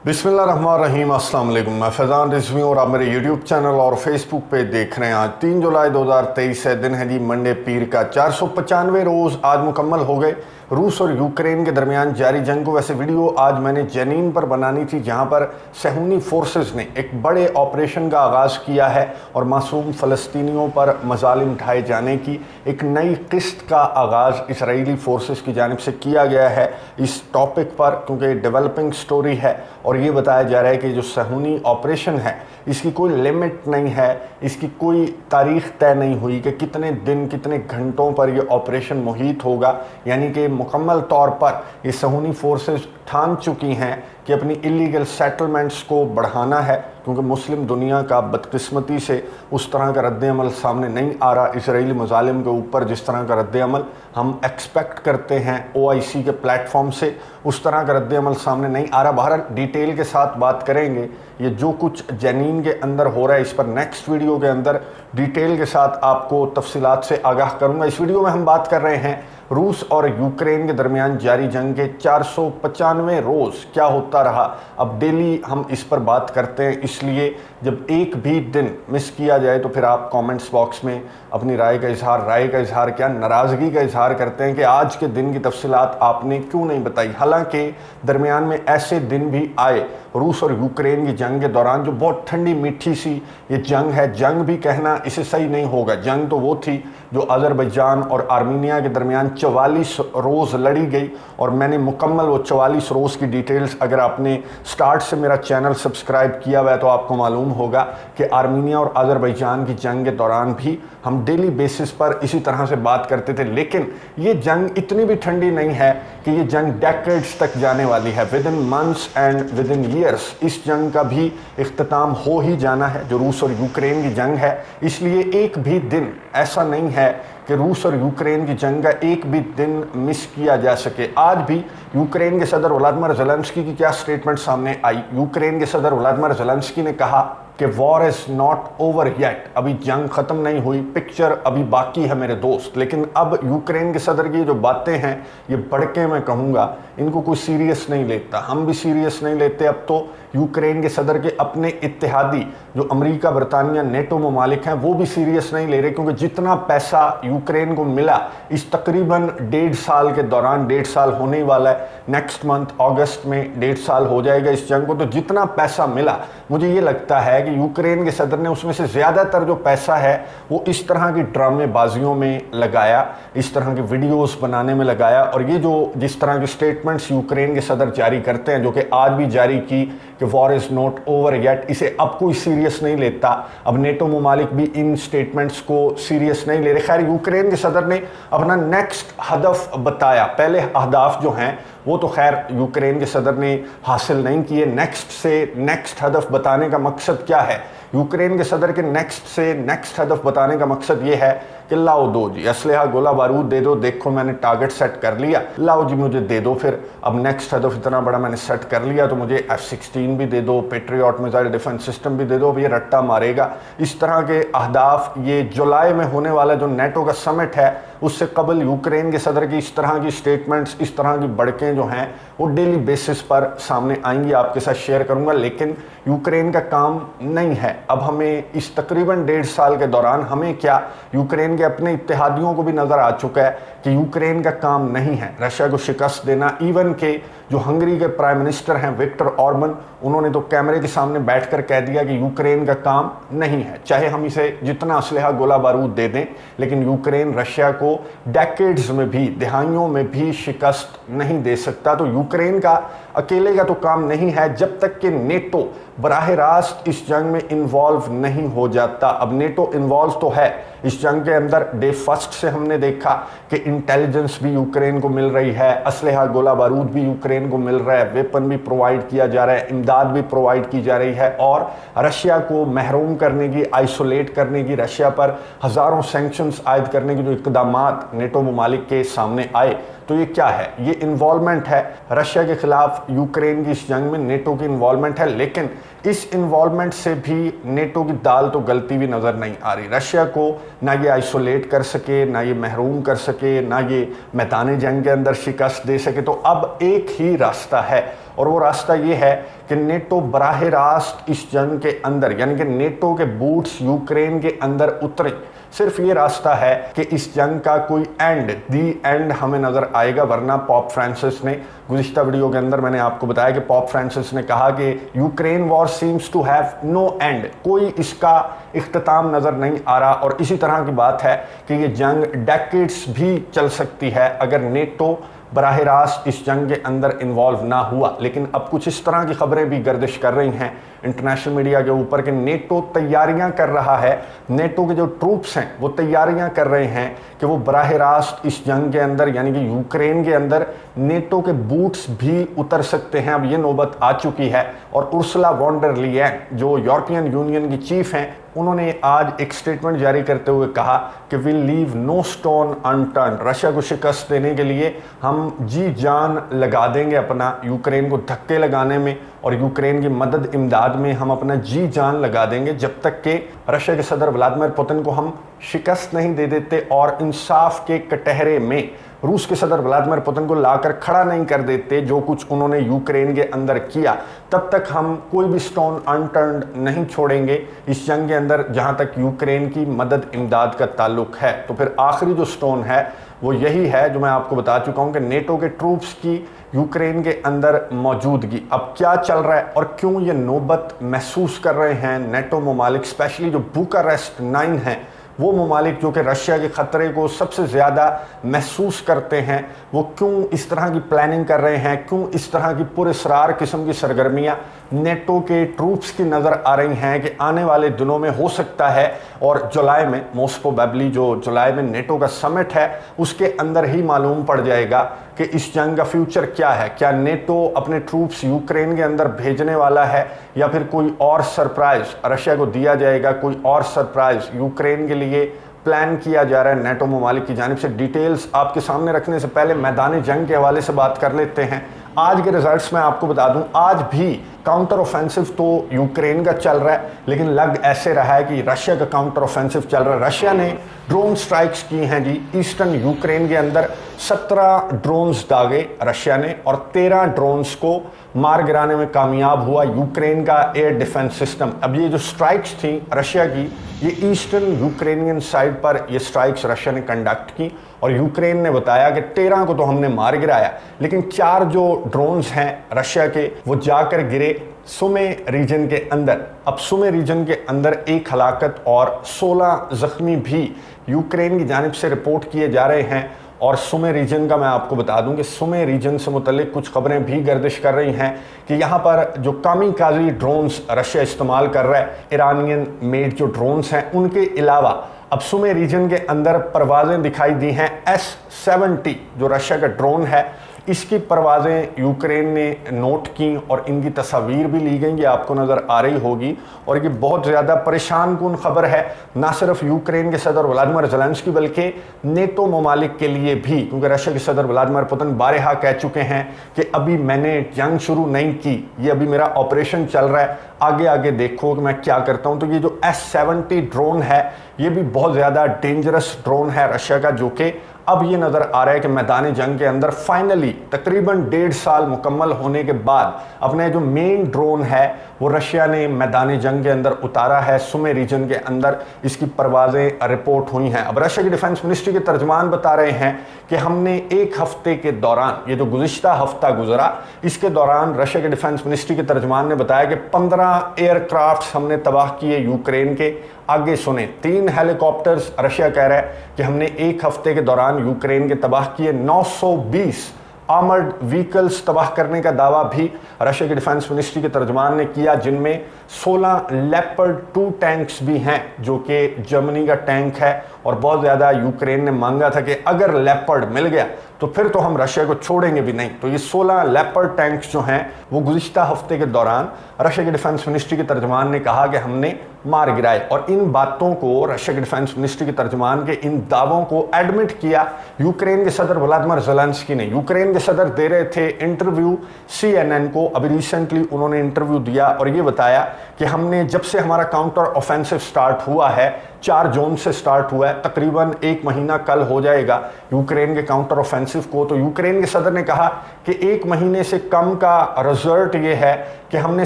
बिस्मिल्लाहिर्रहमानिर्रहीम, अस्सलाम वालेकुम। मैं फैज़ान रिजवी और आप मेरे यूट्यूब चैनल और फेसबुक पे देख रहे हैं। आज 3 जुलाई 2023 है, दिन है जी मंडे पीर का। 495 रोज़ आज मुकम्मल हो गए रूस और यूक्रेन के दरमियान जारी जंग को। वैसे वीडियो आज मैंने जनीन पर बनानी थी, जहां पर सहूनी फोर्सेस ने एक बड़े ऑपरेशन का आगाज़ किया है और मासूम फ़लस्तीनियों पर मजालिम उठाए जाने की एक नई किस्त का आगाज़ इसराइली फोर्सेस की जानिब से किया गया है इस टॉपिक पर, क्योंकि डेवलपिंग स्टोरी है और ये बताया जा रहा है कि जो सहूनी ऑपरेशन है इसकी कोई लिमिट नहीं है, इसकी कोई तारीख तय नहीं हुई कि कितने दिन कितने घंटों पर ये ऑपरेशन मुहित होगा। यानी कि मुकम्मल तौर पर ये सहूनी फोर्सेस ठान चुकी हैं कि अपनी इलीगल सेटलमेंट्स को बढ़ाना है, क्योंकि मुस्लिम दुनिया का बदकिस्मती से उस तरह का रद्द-ए-अमल सामने नहीं आ रहा इसराइली मज़ालिम के ऊपर। जिस तरह का रद्द-ए-अमल हम एक्सपेक्ट करते हैं OIC के प्लेटफॉर्म से, उस तरह का रद्द-ए-अमल सामने नहीं आ रहा। बहरहाल डिटेल के साथ बात करेंगे, ये जो कुछ जनीन के अंदर हो रहा है इस पर नेक्स्ट वीडियो के अंदर डिटेल के साथ आपको तफसीलात से आगाह करूँगा। इस वीडियो में हम बात कर रहे हैं रूस और यूक्रेन के दरमियान जारी जंग के 495 रोज़ क्या होता रहा। अब डेली हम इस पर बात करते हैं, इसलिए जब एक भी दिन मिस किया जाए तो फिर आप कमेंट्स बॉक्स में अपनी राय का इजहार क्या नाराज़गी का इजहार करते हैं कि आज के दिन की तफसीलात आपने क्यों नहीं बताई। हालांकि दरमियान में ऐसे दिन भी आए रूस और यूक्रेन की जंग के दौरान जो बहुत ठंडी मीठी सी ये जंग है। जंग भी कहना इसे सही नहीं होगा, जंग तो वो थी जो अज़रबैजान और आर्मीनिया के दरमियान 44 रोज़ लड़ी गई और मैंने मुकम्मल वो 44 रोज़ की डिटेल्स, अगर आपने स्टार्ट से मेरा चैनल सब्सक्राइब किया हुआ है तो आपको मालूम होगा कि आर्मीनिया और अज़रबैजान की जंग के दौरान भी हम डेली बेसिस पर इसी तरह से बात करते थे। लेकिन ये जंग इतनी भी ठंडी नहीं है कि ये जंग डेकेड्स तक जाने वाली है। With in months and with in years इस जंग का भी इख्तिताम हो ही जाना है, जो रूस और यूक्रेन की जंग है। इसलिए एक भी दिन ऐसा नहीं है कि रूस और यूक्रेन की जंग का एक भी दिन मिस किया जा सके। आज भी यूक्रेन के सदर व्लादिमीर ज़ेलेंस्की की क्या स्टेटमेंट सामने आई। यूक्रेन के सदर व्लादिमीर ज़ेलेंस्की ने कहा कि war is not over yet, अभी जंग ख़त्म नहीं हुई, पिक्चर अभी बाकी है मेरे दोस्त। लेकिन अब यूक्रेन के सदर की जो बातें हैं ये बढ़ के मैं कहूँगा इनको कोई सीरियस नहीं लेता, हम भी सीरियस नहीं लेते। अब तो यूक्रेन के सदर के अपने इत्तेहादी जो अमेरिका, बरतानिया, नेटो ममालिक हैं वो भी सीरियस नहीं ले रहे, क्योंकि जितना पैसा यूक्रेन को मिला इस तकरीबन 1.5 साल के दौरान, 1.5 साल होने वाला है नेक्स्ट मंथ अगस्त में 1.5 साल हो जाएगा इस जंग को, तो जितना पैसा मिला मुझे ये लगता है कि यूक्रेन के सदर ने उसमें से ज़्यादातर जो पैसा है वो इस तरह की ड्रामेबाजियों में लगाया, इस तरह के वीडियोस बनाने में लगाया। और ये जो जिस तरह की स्टेटमेंट्स यूक्रेन के सदर जारी करते हैं, जो कि आज भी जारी की कि war is not over yet, इसे अब कोई सीरियस नहीं लेता। अब नेटो ममालिक भी इन स्टेटमेंट्स को सीरियस नहीं ले रहे। खैर, यूक्रेन के सदर ने अपना नेक्स्ट हदफ बताया। पहले अहदाफ जो हैं वो तो खैर यूक्रेन के सदर ने हासिल नहीं किए। नेक्स्ट से नेक्स्ट हदफ बताने का मकसद क्या है? यूक्रेन के सदर के नेक्स्ट से नेक्स्ट हदफ बताने का मकसद ये है कि लाओ दो जी असलहा, गोला बारूद दे दो, देखो मैंने टारगेट सेट कर लिया, लाओ जी मुझे दे दो। फिर अब नेक्स्ट हदफ इतना बड़ा मैंने सेट कर लिया तो मुझे F-16 भी दे दो, पेट्रियट मिसाइल डिफेंस सिस्टम भी दे दो, अब ये रट्टा मारेगा। इस तरह के अहदाफ ये जुलाई में होने वाला जो नेटो का समिट है उससे कबल यूक्रेन के सदर की इस तरह की स्टेटमेंट्स, इस तरह की बड़कें जो हैं वो डेली बेसिस पर सामने आएंगी, आपके साथ शेयर करूंगा। लेकिन यूक्रेन का काम नहीं है। अब हमें इस तकरीबन 1.5 साल के दौरान हमें क्या, यूक्रेन के अपने इत्तेहादियों को भी नज़र आ चुका है कि यूक्रेन का काम नहीं है रशिया को शिकस्त देना। इवन के जो हंगरी के प्राइम मिनिस्टर हैं विक्टर ऑर्बन, उन्होंने तो कैमरे के सामने बैठकर कह दिया कि यूक्रेन का काम नहीं है, चाहे हम इसे जितना असलहा गोला बारूद दे दें, लेकिन यूक्रेन रशिया को डेकेड्स में भी, दिहाइयों में भी शिकस्त नहीं दे सकता। तो यूक्रेन का अकेले का तो काम नहीं है जब तक कि नेटो बराह रास्त इस जंग में इन्वॉल्व नहीं हो जाता। अब नेटो इन्वॉल्व तो है इस जंग के अंदर। डे फर्स्ट से हमने देखा कि इंटेलिजेंस भी यूक्रेन को मिल रही है, असलहा गोला बारूद भी यूक्रेन को मिल रहा है, वेपन भी प्रोवाइड किया जा रहा है, इमदाद भी प्रोवाइड की जा रही है। और रशिया को महरूम करने की, आइसोलेट करने की, रशिया पर हज़ारों सैंक्शंस आयद करने के जो इक़दामात नेटो ममालिक के सामने आए, तो ये क्या है? ये इन्वॉल्वमेंट है रशिया के खिलाफ यूक्रेन की इस जंग में, नेटो की इन्वॉल्वमेंट है। लेकिन इस इन्वॉल्वमेंट से भी नेटो की दाल तो गलती भी नज़र नहीं आ रही। रशिया को ना ये आइसोलेट कर सके, ना ये महरूम कर सके, ना ये मैदान जंग के अंदर शिकस्त दे सके। तो अब एक ही ही रास्ता है, और वो रास्ता ये है कि नेटो बराह रास्त इस जंग के अंदर, यानी कि नेटो के बूट्स यूक्रेन के अंदर उतरे। सिर्फ ये रास्ता है कि इस जंग का कोई दी एंड हमें नजर आएगा, वरना पॉप फ्रांसिस ने गुज़िश्ता वीडियो के अंदर मैंने आपको बताया कि पॉप फ्रांसिस ने कहा कि Ukraine war seems to have no end, कोई इसका इख्तिताम नज़र नहीं आ रहा। और इसी तरह की बात है कि ये जंग डेकेड्स भी चल सकती है अगर नेटो बराह रास्त इस जंग के अंदर इन्वॉल्व ना हुआ। लेकिन अब कुछ इस तरह की खबरें भी गर्दिश कर रही हैं इंटरनेशनल मीडिया के ऊपर कि नेटो तैयारियां कर रहा है, नेटो के जो ट्रूप्स हैं वो तैयारियां कर रहे हैं कि वो बराह रास्त इस जंग के अंदर, यानी कि यूक्रेन के अंदर नेटो के बूट्स भी उतर सकते हैं। अब ये नौबत आ चुकी है। और उर्सुला वॉन डर लीयेन जो यूरोपियन यूनियन की चीफ हैं, उन्होंने आज एक स्टेटमेंट जारी करते हुए कहा कि will leave no stone unturn, रशिया को शिकस्त देने के लिए हम जी जान लगा देंगे अपना, यूक्रेन को धक्के लगाने में और यूक्रेन की मदद इमदाद में हम अपना जी जान लगा देंगे जब तक कि रशिया के सदर व्लादिमीर पुतिन को हम शिकस्त नहीं दे देते और इंसाफ के कटहरे में रूस के सदर व्लादिमीर पुतिन को लाकर खड़ा नहीं कर देते जो कुछ उन्होंने यूक्रेन के अंदर किया, तब तक हम कोई भी स्टोन अनटर्न्ड नहीं छोड़ेंगे इस जंग के अंदर जहां तक यूक्रेन की मदद इमदाद का ताल्लुक है। तो फिर आखिरी जो स्टोन है वो यही है जो मैं आपको बता चुका हूं कि नेटो के ट्रूप्स की यूक्रेन के अंदर मौजूदगी। अब क्या चल रहा है और क्यों ये नौबत महसूस कर रहे हैं नेटो ममालिक, स्पेशली जो बुकारेस्ट 9 हैं, वो ममालिक जो कि रशिया के ख़तरे को सबसे ज़्यादा महसूस करते हैं, वो क्यों इस तरह की प्लानिंग कर रहे हैं, क्यों इस तरह की पुरस्रार किस्म की सरगर्मियाँ नेटो के ट्रूप्स की नज़र आ रही हैं कि आने वाले दिनों में हो सकता है। और जुलाई में मोस्ट प्रोबेबली जो जुलाई में नेटो का समिट है उसके अंदर ही मालूम पड़ जाएगा कि इस जंग का फ्यूचर क्या है। क्या नेटो अपने ट्रूप्स यूक्रेन के अंदर भेजने वाला है या फिर कोई और सरप्राइज रशिया को दिया जाएगा, कोई और सरप्राइज यूक्रेन के लिए प्लान किया जा रहा है नेटो ममालिक की जानिब से। डिटेल्स आपके सामने रखने से पहले मैदान जंग के हवाले से बात कर लेते हैं। आज के रिजल्ट्स में आपको बता दूं, आज भी काउंटर ऑफेंसिव तो यूक्रेन का चल रहा है, लेकिन लग ऐसे रहा है कि रशिया का काउंटर ऑफेंसिव चल रहा है। रशिया ने ड्रोन स्ट्राइक्स की हैं जी ईस्टर्न यूक्रेन के अंदर। 17 ड्रोन्स दागे रशिया ने और 13 ड्रोन्स को मार गिराने में कामयाब हुआ यूक्रेन का एयर डिफेंस सिस्टम। अब ये जो स्ट्राइक्स थी रशिया की, ये ईस्टर्न यूक्रेनियन साइड पर ये स्ट्राइक्स रशिया ने कंडक्ट की और यूक्रेन ने बताया कि 13 को तो हमने मार गिराया, लेकिन 4 जो ड्रोन्स हैं रशिया के वो जाकर गिरे सुमे रीजन के अंदर। अब सुमे रीजन के अंदर 1 हलाकत और 16 जख्मी भी यूक्रेन की जानिब से रिपोर्ट किए जा रहे हैं। और सुमे रीजन का मैं आपको बता दूं कि सुमे रीजन से मुतल्लिक कुछ खबरें भी गर्दिश कर रही हैं कि यहाँ पर जो कामिकाज़ी ड्रोन्स रशिया इस्तेमाल कर रहा है, ईरानियन मेड जो ड्रोन्स हैं, उनके अलावा अब सुमे रीजन के अंदर परवाज़ें दिखाई दी हैं S-70 जो रशिया का ड्रोन है, इसकी परवाज़ें यूक्रेन ने नोट की और इनकी तस्वीर भी ली गई, ये आपको नज़र आ रही होगी। और ये बहुत ज़्यादा परेशान कुन खबर है, ना सिर्फ यूक्रेन के सदर व्लादिमीर ज़ेलेंस्की बल्कि नेटो ममालिक के लिए भी, क्योंकि रशिया के सदर व्लादिमीर पुतिन बारहा कह चुके हैं कि अभी मैंने जंग शुरू नहीं की, ये अभी मेरा ऑपरेशन चल रहा है, आगे आगे देखो कि मैं क्या करता हूँ। तो ये जो S-70 ड्रोन है ये भी बहुत ज़्यादा डेंजरस ड्रोन है रशिया का, जो कि अब ये नज़र आ रहा है कि मैदान जंग के अंदर फाइनली तकरीबन 1.5 साल मुकम्मल होने के बाद अपने जो मेन ड्रोन है वो रशिया ने मैदान जंग के अंदर उतारा है। सुमे रीजन के अंदर इसकी परवाज़ें रिपोर्ट हुई हैं। अब रशिया की डिफेंस मिनिस्ट्री के तर्जमान बता रहे हैं कि हमने 1 हफ्ते के दौरान, ये जो गुज़िश्ता हफ्ता गुजरा, इसके दौरान रशिया के डिफेंस मिनिस्ट्री के तर्जमान ने बताया कि 15 एयरक्राफ्ट हमने तबाह किए यूक्रेन के। आगे सुने, 3 हेलीकॉप्टर्स रशिया कह रहा है कि हमने 1 हफ्ते के दौरान यूक्रेन के तबाह किए। 920 आर्मर्ड व्हीकल्स तबाह करने का दावा भी रशिया के डिफेंस मिनिस्ट्री के तर्जमान ने किया, जिनमें 16 लेपर्ड 2 टैंक्स भी हैं जो कि जर्मनी का टैंक है। और बहुत ज़्यादा यूक्रेन ने मांगा था कि अगर लेपर्ड मिल गया तो फिर तो हम रशिया को छोड़ेंगे भी नहीं। तो ये 16 लेपर्ड टैंक्स जो हैं वो गुज़िश्ता हफ्ते के दौरान रशिया के डिफेंस मिनिस्ट्री के तर्जमान ने कहा कि हमने मार गिराए। और इन बातों को रशिया के डिफेंस मिनिस्ट्री के तर्जमान के इन दावों को एडमिट किया यूक्रेन के सदर व्लादिमीर ज़ेलेंस्की ने। यूक्रेन के सदर दे रहे थे इंटरव्यू CNN को, अभी रिसेंटली उन्होंने इंटरव्यू दिया और ये बताया कि हमने जब से हमारा काउंटर ऑफेंसिव स्टार्ट हुआ है, 4 जून से स्टार्ट हुआ है, तकरीबन 1 महीना कल हो जाएगा यूक्रेन के काउंटर ऑफेंसिव को। तो यूक्रेन के सदर ने कहा कि 1 महीने से कम का रिजल्ट ये है कि हमने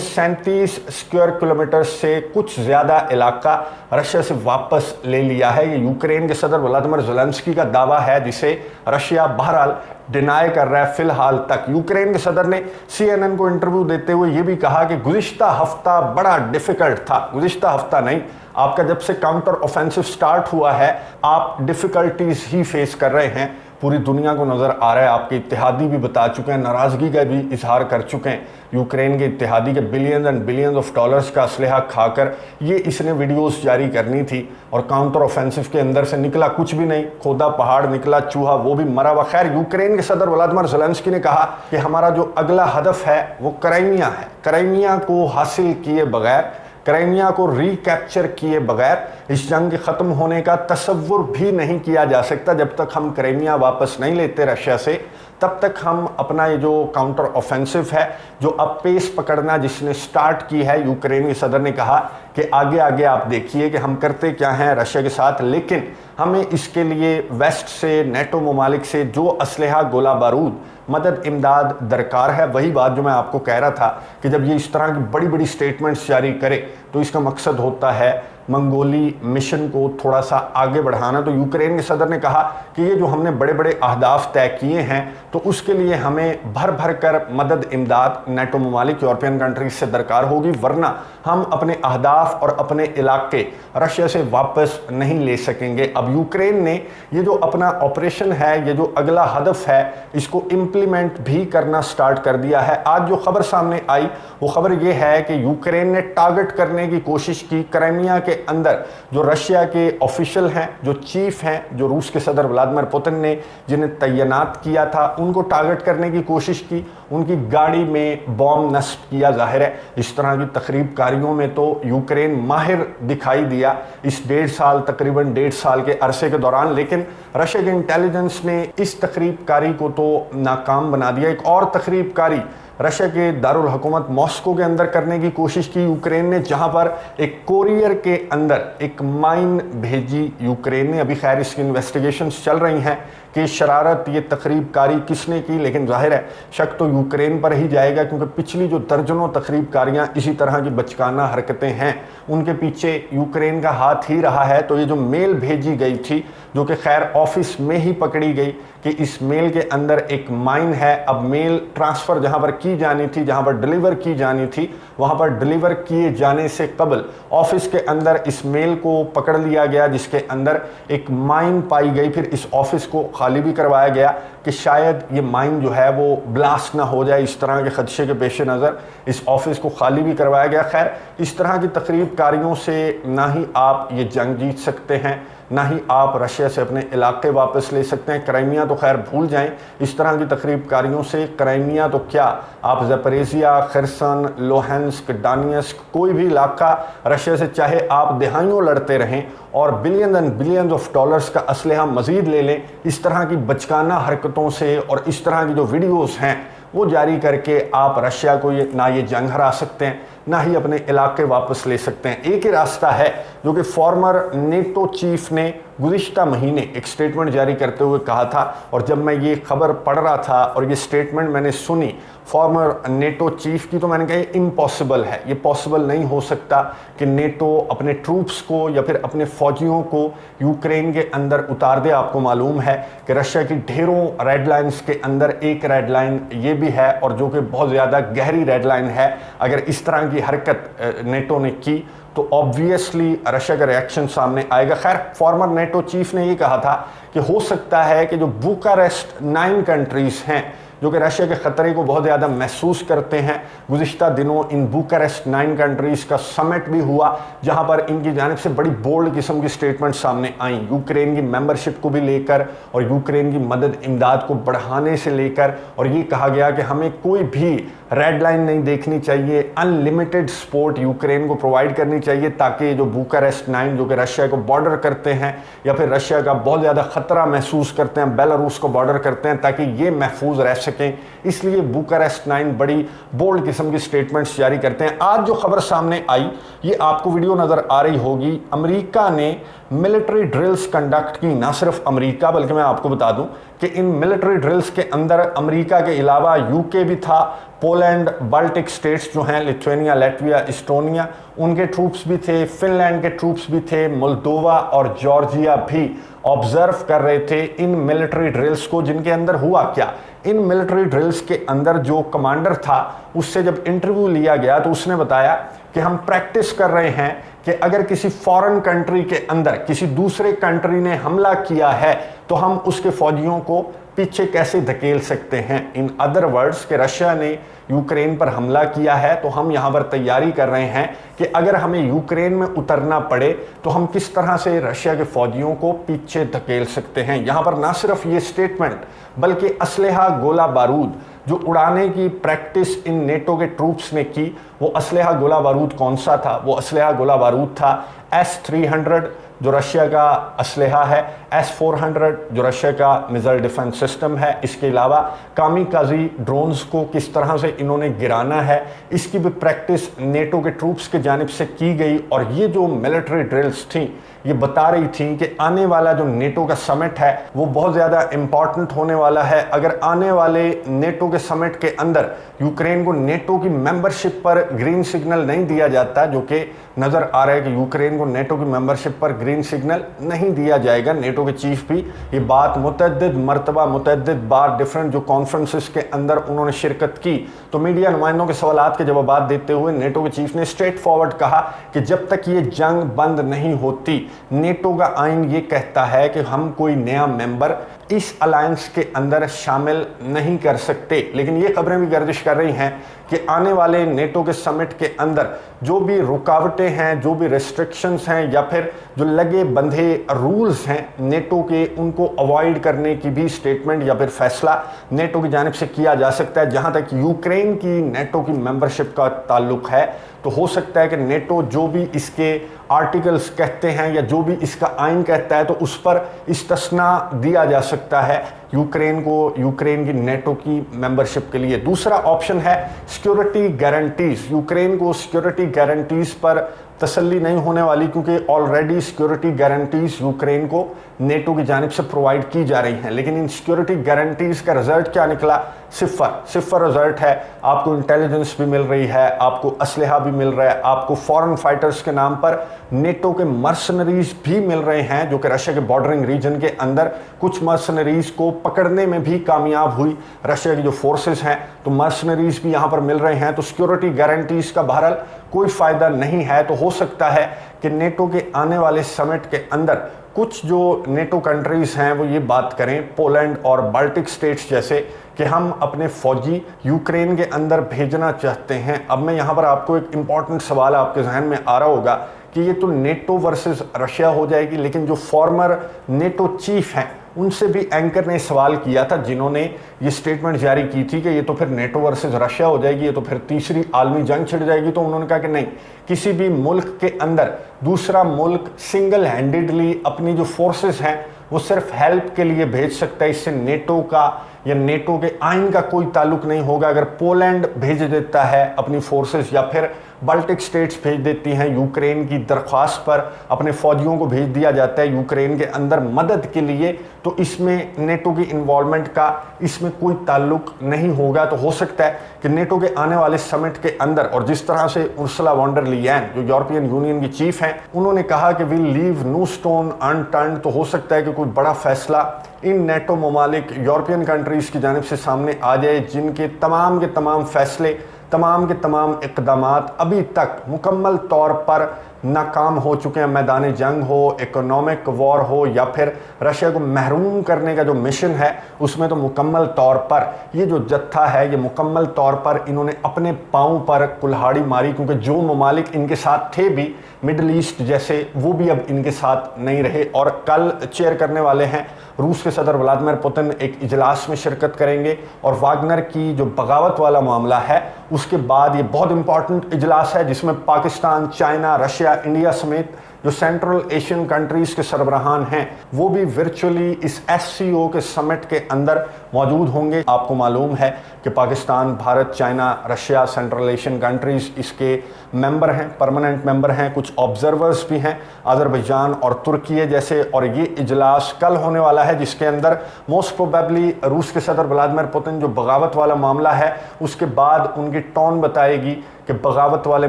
37 स्क्वायर किलोमीटर से कुछ ज़्यादा इलाका रशिया से वापस ले लिया है। ये यूक्रेन के सदर व्लादिमीर ज़ेलेंस्की का दावा है, जिसे रशिया बहरहाल डिनाई कर रहा है फिलहाल तक। यूक्रेन के सदर ने CNN को इंटरव्यू देते हुए ये भी कहा कि गुज़िश्ता हफ्ता बड़ा डिफ़िकल्ट था। गुज़िश्ता हफ्ता नहीं, आपका जब से काउंटर ऑफेंसिव स्टार्ट हुआ है आप डिफ़िकल्टीज ही फेस कर रहे हैं। पूरी दुनिया को नज़र आ रहा है, आपके इत्तेहादी भी बता चुके हैं, नाराज़गी का भी इजहार कर चुके हैं। यूक्रेन के इत्तेहादी के billions and billions of dollars का असलहा खाकर ये इसने वीडियोस जारी करनी थी और काउंटर ऑफेंसिव के अंदर से निकला कुछ भी नहीं, खोदा पहाड़ निकला चूहा, वो भी मरा हुआ। खैर, यूक्रेन के सदर व्लादिमीर ज़ेलेंस्की ने कहा कि हमारा जो अगला हदफ है वो क्राइमिया है। क्राइमिया को हासिल किए बगैर, क्राइमिया को रिकैप्चर किए बगैर इस जंग के ख़त्म होने का तसव्वुर भी नहीं किया जा सकता। जब तक हम क्राइमिया वापस नहीं लेते रशिया से, तब तक हम अपना ये जो काउंटर ऑफेंसिव है, जो अब पेस पकड़ना जिसने स्टार्ट की है, यूक्रेन के सदर ने कहा कि आगे आगे आप देखिए कि हम करते क्या हैं रशिया के साथ, लेकिन हमें इसके लिए वेस्ट से, नेटो ममालिक से जो असलहा, गोला बारूद, मदद, इमदाद दरकार है। वही बात जो मैं आपको कह रहा था कि जब ये इस तरह की बड़ी बड़ी स्टेटमेंट्स जारी करे तो इसका मकसद होता है मंगोली मिशन को थोड़ा सा आगे बढ़ाना। तो यूक्रेन के सदर ने कहा कि ये जो हमने बड़े बड़े अहदाफ तय किए हैं तो उसके लिए हमें भर भर कर मदद, इमदाद नेटो ममालिक, यूरोपियन कंट्रीज से दरकार होगी, वरना हम अपने अहदाफ और अपने इलाके रशिया से वापस नहीं ले सकेंगे। अब यूक्रेन ने ये जो अपना ऑपरेशन है, ये जो अगला हदफ है, इसको इम्प्लीमेंट भी करना स्टार्ट कर दिया है। आज जो खबर सामने आई वो खबर ये है कि यूक्रेन ने टारगेट करने की कोशिश की क्राइमिया के अंदर जो रशिया के ऑफिशियल हैं, जो चीफ हैं, जो रूस के सदर व्लादिमीर पुतिन ने जिन्हें तैनात किया था, उनको टारगेट करने की कोशिश की, उनकी गाड़ी में बॉम्ब नस्ब किया। जाहिर है इस तरह की तकरीबकारियों में तो यूक्रेन माहिर दिखाई दिया इस 1.5 साल, तकरीबन 1.5 साल के अरसे के दौरान, लेकिन रशिया के इंटेलिजेंस ने इस तकरीबकारी को तो नाकाम बना दिया। एक और तकरीबकारी रशिया के दारुल हुकूमत मॉस्को के अंदर करने की कोशिश की यूक्रेन ने, जहां पर एक कोरियर के अंदर एक माइन भेजी यूक्रेन ने। अभी खैर इसकी इन्वेस्टिगेशंस चल रही हैं कि शरारत, ये तकरीबकारी किसने की, लेकिन जाहिर है शक तो यूक्रेन पर ही जाएगा, क्योंकि पिछली जो दर्जनों तकरीबकारियां इसी तरह की बचकाना हरकतें हैं उनके पीछे यूक्रेन का हाथ ही रहा है। तो ये जो मेल भेजी गई थी, जो कि खैर ऑफिस में ही पकड़ी गई कि इस मेल के अंदर एक माइन है। अब मेल ट्रांसफ़र जहां पर की जानी थी, जहां पर डिलीवर की जानी थी, वहां पर डिलीवर किए जाने से कबल ऑफिस के अंदर इस मेल को पकड़ लिया गया, जिसके अंदर एक माइन पाई गई। फिर इस ऑफिस को खाली भी करवाया गया कि शायद ये माइन जो है वो ब्लास्ट ना हो जाए। इस तरह के खदशे के पेश नज़र इस ऑफिस को खाली भी करवाया गया। खैर, इस तरह की तकरीबकारियों से ना ही आप ये जंग जीत सकते हैं, ना ही आप रशिया से अपने इलाके वापस ले सकते हैं। क्राइमिया तो खैर भूल जाएं, इस तरह की तकरीबकारियों से क्राइमिया तो क्या, आप ज़परेजिया, खिर्सन, लोहेंस्क, डानियस्क, कोई भी इलाका रशिया से चाहे आप दिहाइयों लड़ते रहें और billion and billion of dollars का असलहा मज़ीद ले लें, इस तरह की बचकाना हरकतों से और इस तरह की जो वीडियोज़ हैं वो जारी करके आप रशिया को ना ये जंग हरा सकते हैं, ना ही अपने इलाके वापस ले सकते हैं। एक ही रास्ता है जो कि फॉर्मर नेटो चीफ ने गुज़िश्ता महीने एक स्टेटमेंट जारी करते हुए कहा था, और जब मैं ये खबर पढ़ रहा था और ये स्टेटमेंट मैंने सुनी फॉर्मर नेटो चीफ की, तो मैंने कहा इम्पॉसिबल है, ये पॉसिबल नहीं हो सकता कि नेटो अपने ट्रूप्स को या फिर अपने फौजियों को यूक्रेन के अंदर उतार दे। आपको मालूम है कि रशिया की ढेरों रेड लाइन्स के अंदर एक रेड लाइन ये भी है, और जो कि बहुत ज़्यादा गहरी रेड लाइन है। अगर इस तरह की हरकत नेटो ने की तो ऑब्वियसली रशिया का रिएक्शन सामने आएगा। खैर, फॉर्मर नेटो चीफ ने ये कहा था कि हो सकता है कि जो बुकारेस्ट 9 कंट्रीज़ हैं जो कि रशिया के ख़तरे को बहुत ज़्यादा महसूस करते हैं। गुज़िश्ता दिनों इन बुकारेस्ट 9 कंट्रीज़ का समिट भी हुआ, जहां पर इनकी जानिब से बड़ी बोल्ड किस्म की स्टेटमेंट सामने आई, यूक्रेन की मेंबरशिप को भी लेकर और यूक्रेन की मदद इमदाद को बढ़ाने से लेकर। और ये कहा गया कि हमें कोई भी रेड लाइन नहीं देखनी चाहिए, अनलिमिटेड सपोर्ट यूक्रेन को प्रोवाइड करनी चाहिए, ताकि जो बुकारेस्ट 9 जो कि रशिया को बॉर्डर करते हैं या फिर रशिया का बहुत ज़्यादा ख़तरा महसूस करते हैं, बेलारूस को बॉर्डर करते हैं, ताकि ये महफूज रह सकें। इसलिए बुकारेस्ट 9 बड़ी बोल्ड किस्म की स्टेटमेंट्स जारी करते हैं। आज जो खबर सामने आई, ये आपको वीडियो नज़र आ रही होगी, अमेरिका ने मिलिट्री ड्रिल्स कंडक्ट की। ना सिर्फ अमेरिका, बल्कि मैं आपको बता दूं कि इन मिलिट्री ड्रिल्स के अंदर अमेरिका के अलावा यूके भी था, पोलैंड, बाल्टिक स्टेट्स जो हैं, लिथुआनिया, लैटविया, इस्टोनिया, उनके ट्रूप्स भी थे, फिनलैंड के ट्रूप्स भी थे, मोल्दोवा और जॉर्जिया भी ऑब्जर्व कर रहे थे इन मिलिट्री ड्रिल्स को। जिनके अंदर हुआ क्या, इन मिलिट्री ड्रिल्स के अंदर जो कमांडर था, उससे जब इंटरव्यू लिया गया तो उसने बताया कि हम प्रैक्टिस कर रहे हैं कि अगर किसी फॉरेन कंट्री के अंदर किसी दूसरे कंट्री ने हमला किया है तो हम उसके फौजियों को पीछे कैसे धकेल सकते हैं। इन अदर वर्ड्स कि रशिया ने यूक्रेन पर हमला किया है तो हम यहाँ पर तैयारी कर रहे हैं कि अगर हमें यूक्रेन में उतरना पड़े तो हम किस तरह से रशिया के फौजियों को पीछे धकेल सकते हैं। यहाँ पर ना सिर्फ ये स्टेटमेंट बल्कि असलहा, गोला बारूद जो उड़ाने की प्रैक्टिस इन नेटो के ट्रूप्स ने की, वो असलहा गोला बारूद कौन सा था? वो असलहा गोला बारूद था S-300 जो रशिया का असलहा है, S-400 जो रशिया का मिसाइल डिफेंस सिस्टम है। इसके अलावा कामिकाजी ड्रोन्स को किस तरह से इन्होंने गिराना है, इसकी भी प्रैक्टिस नेटो के ट्रूप्स की जानिब से की गई। और ये जो मिलिट्री ड्रिल्स थी, ये बता रही थी कि आने वाला जो नेटो का समिट है वो बहुत ज़्यादा इम्पॉर्टेंट होने वाला है। अगर आने वाले नेटो के समिट के अंदर यूक्रेन को नेटो की मेंबरशिप पर ग्रीन सिग्नल नहीं दिया जाता, जो कि नज़र आ रहा है कि यूक्रेन को नेटो की मेंबरशिप पर ग्रीन सिग्नल नहीं दिया जाएगा। नेटो के चीफ भी ये बात मुतअद्दिद मरतबा, मुतअद्दिद बार डिफरेंट जो कॉन्फ्रेंसेस के अंदर उन्होंने शिरकत की, तो मीडिया नुमाइंदों के सवालात के जवाब देते हुए नेटो के चीफ ने स्ट्रेट फॉरवर्ड कहा कि जब तक ये जंग बंद नहीं होती, नेटो का आइन ये कहता है कि हम कोई नया मेंबर इस अलायंस के अंदर शामिल नहीं कर सकते। लेकिन ये खबरें भी गर्दिश कर रही हैं कि आने वाले नेटो के समिट के अंदर जो भी रुकावटें हैं, जो भी रेस्ट्रिक्शंस हैं या फिर जो लगे बंधे रूल्स हैं नेटो के, उनको अवॉइड करने की भी स्टेटमेंट या फिर फैसला नेटो की जानिब से किया जा सकता है। जहां तक यूक्रेन की नेटो की मेंबरशिप का ताल्लुक है, तो हो सकता है कि नेटो जो भी इसके आर्टिकल्स कहते हैं या जो भी इसका आइन कहता है, तो उस पर इस्तिस्ना दिया जा सकता है यूक्रेन को, यूक्रेन की नेटो की मेंबरशिप के लिए। दूसरा ऑप्शन है सिक्योरिटी गारंटीज। यूक्रेन को सिक्योरिटी गारंटीज पर तसल्ली नहीं होने वाली, क्योंकि ऑलरेडी सिक्योरिटी गारंटीज यूक्रेन को नेटो की जानिब से प्रोवाइड की जा रही हैं। लेकिन इन सिक्योरिटी गारंटीज का रिजल्ट क्या निकला? सिफर रिजल्ट है। आपको इंटेलिजेंस भी मिल रही है, आपको असलहा भी मिल रहा है, आपको फॉरेन फाइटर्स के नाम पर नेटो के मर्सनरीज भी मिल रहे हैं, जो कि रशिया के बॉर्डरिंग रीजन के अंदर कुछ मर्सनरीज को पकड़ने में भी कामयाब हुई रशिया की जो फोर्सेस हैं, तो मर्सनरीज भी यहाँ पर मिल रहे हैं। तो सिक्योरिटी गारंटीज का बहरहाल कोई फ़ायदा नहीं है। तो हो सकता है कि नेटो के आने वाले समिट के अंदर कुछ जो नेटो कंट्रीज़ हैं वो ये बात करें, पोलैंड और बाल्टिक स्टेट्स जैसे, कि हम अपने फौजी यूक्रेन के अंदर भेजना चाहते हैं। अब मैं यहाँ पर आपको एक इम्पॉर्टेंट सवाल आपके जहन में आ रहा होगा कि ये तो नेटो वर्सेस रशिया हो जाएगी, लेकिन जो फॉर्मर नेटो चीफ हैं उनसे भी एंकर ने सवाल किया था, जिन्होंने ये स्टेटमेंट जारी की थी कि ये तो फिर नेटो वर्सेस रशिया हो जाएगी, ये तो फिर तीसरी आलमी जंग छिड़ जाएगी। तो उन्होंने कहा कि नहीं, किसी भी मुल्क के अंदर दूसरा मुल्क सिंगल हैंडेडली अपनी जो फोर्सेस हैं वो सिर्फ हेल्प के लिए भेज सकता है। इससे नेटो का या नेटो के आइन का कोई ताल्लुक नहीं होगा। अगर पोलैंड भेज देता है अपनी फोर्सेस या फिर बाल्टिक स्टेट्स भेज देती हैं यूक्रेन की दरख्वास्त पर, अपने फौजियों को भेज दिया जाता है यूक्रेन के अंदर मदद के लिए, तो इसमें नेटो की इन्वॉल्वमेंट का इसमें कोई ताल्लुक नहीं होगा। तो हो सकता है कि नेटो के आने वाले समिट के अंदर, और जिस तरह से उर्सुला वॉन डर लीयेन जो यूरोपियन यूनियन की चीफ हैं, उन्होंने कहा कि will leave no stone unturned, तो हो सकता है कि कोई बड़ा फैसला इन नेटो ममालिक यूरोपियन कंट्रीज़ की जानिब से सामने आ जाए, जिनके तमाम फैसले, तमाम के तमाम इक़दामात अभी तक मुकम्मल तौर पर नाकाम हो चुके हैं। मैदान जंग हो, इकोनॉमिक वॉर हो या फिर रशिया को महरूम करने का जो मिशन है उसमें तो मुकम्मल तौर पर ये जो जत्था है ये मुकम्मल तौर पर इन्होंने अपने पाँव पर कुल्हाड़ी मारी, क्योंकि जो ममालिक इनके साथ थे भी मिडल ईस्ट जैसे, वो भी अब इनके साथ नहीं रहे। और कल चेयर करने वाले हैं रूस के सदर व्लादिमीर पुतिन, एक इजलास में शिरकत करेंगे और वागनर की जो बगावत वाला मामला है उसके बाद ये बहुत इंपॉर्टेंट इजलास है जिसमें पाकिस्तान, चाइना, रशिया, इंडिया समेत जो सेंट्रल एशियन कंट्रीज़ के सरबराहान हैं वो भी वर्चुअली इस SCO के समिट के अंदर मौजूद होंगे। आपको मालूम है कि Pakistan, Bharat, China, Russia, central Asian countries इसके मेंबर हैं, परमानेंट मेंबर हैं, कुछ ऑब्जर्वर्स भी हैं, अजरबैजान और तुर्की जैसे। और ये इजलास कल होने वाला है जिसके अंदर मोस्ट प्रोबेबली रूस के सदर व्लादिमीर पुतिन जो बगावत वाला मामला है उसके बाद उनकी टोन बताएगी कि बगावत वाले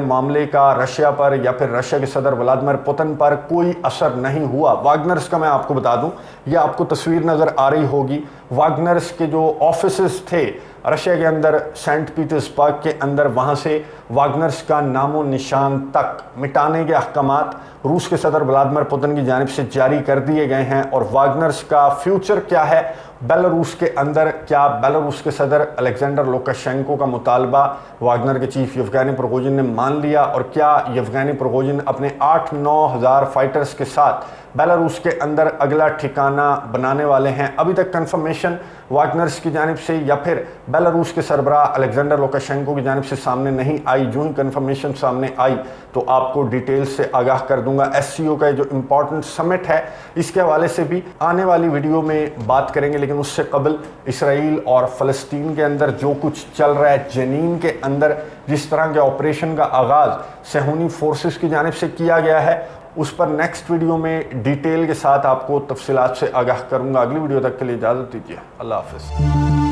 मामले का रशिया पर या फिर रशिया के सदर व्लादिमीर पुतिन पर कोई असर नहीं हुआ। वागनर्स का मैं आपको बता दूं, ये आपको तस्वीर नज़र आ रही होगी, वागनर्स के जो ऑफिसेस थे रशिया के अंदर, सेंट पीटर्सबर्ग के अंदर, वहाँ से वागनर्स का नामो निशान तक मिटाने के अहकामात रूस के सदर व्लादिमीर पुतिन की जानिब से जारी कर दिए गए हैं। और वागनर्स का फ्यूचर क्या है बेलारूस के अंदर, क्या बेलारूस के सदर अलेक्जेंडर लुकाशेंको का मुतालबा वागनर के चीफ येवगेनी प्रिगोजिन ने मान लिया, और क्या येवगेनी प्रिगोजिन अपने 8-9 हज़ार फाइटर्स के साथ बेलारूस के अंदर अगला ठिकाना बनाने वाले हैं? अभी तक कंफर्मेशन वागनर्स की जानिब से या फिर बेलारूस के सरबराह अलेक्जेंडर लुकाशेंको की जानिब से सामने नहीं आई। जो ही कंफर्मेशन सामने आई तो आपको डिटेल्स से आगाह कर दूंगा। SCO का जो इम्पॉर्टेंट समिट है इसके हवाले से भी आने वाली वीडियो में बात करेंगे, लेकिन उससे कबल इसराइल और फ़लस्तीन के अंदर जो कुछ चल रहा है, जनीन के अंदर जिस तरह के ऑपरेशन का आगाज़ सेहूनी फोर्सेस की जानिब से किया गया है उस पर नेक्स्ट वीडियो में डिटेल के साथ आपको तफसीलात से आगाह करूंगा। अगली वीडियो तक के लिए इजाज़त दीजिए। अल्लाह हाफ़िज़।